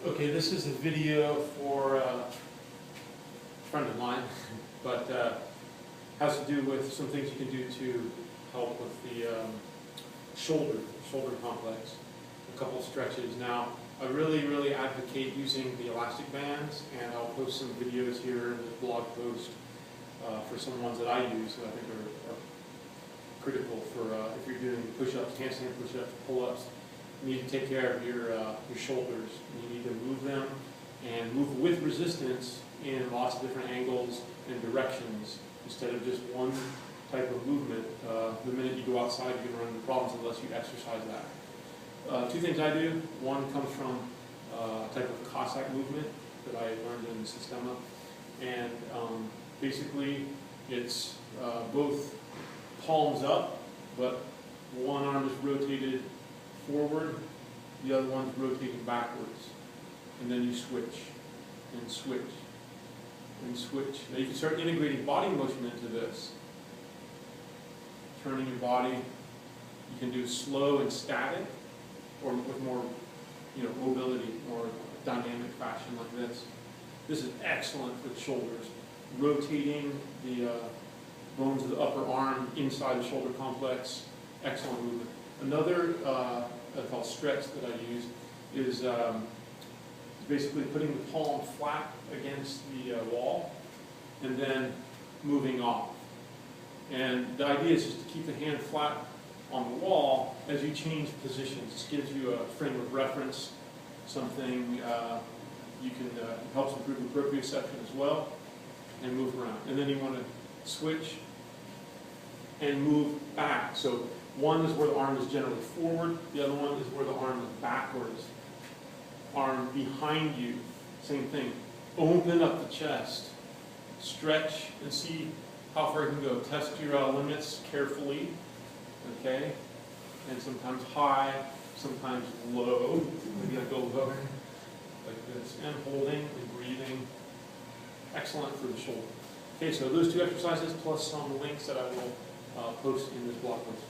Okay, this is a video for a friend of mine, but has to do with some things you can do to help with the shoulder complex. A couple of stretches. Now, I really advocate using the elastic bands, and I'll post some videos here in this blog post for some ones that I use that I think are critical for if you're doing push-ups, handstand push-ups, pull-ups. You need to take care of your shoulders. You need to move them and move with resistance in lots of different angles and directions instead of just one type of movement. The minute you go outside, you're going to run into problems unless you exercise that. Two things I do. One comes from a type of Cossack movement that I learned in Systema. And basically, it's both palms up, but one arm is rotated forward, the other one's rotating backwards. And then you switch, and switch, and switch. Now you can start integrating body motion into this. Turning your body, you can do slow and static, or with more mobility, more dynamic fashion like this. This is excellent for the shoulders. Rotating the bones of the upper arm inside the shoulder complex, excellent movement. Another called stretch that I use is basically putting the palm flat against the wall and then moving off. And the idea is just to keep the hand flat on the wall as you change positions. This gives you a frame of reference, something you can helps improve proprioception as well, and move around. And then you want to switch and move back. So one is where the arm is generally forward, the other one is where the arm is backwards. Arm behind you, same thing. Open up the chest, stretch, and see how far you can go. Test your limits carefully, okay? And sometimes high, sometimes low. Maybe I go low, like this, and holding and breathing. Excellent for the shoulder. Okay, so those two exercises plus some links that I will post in this blog post.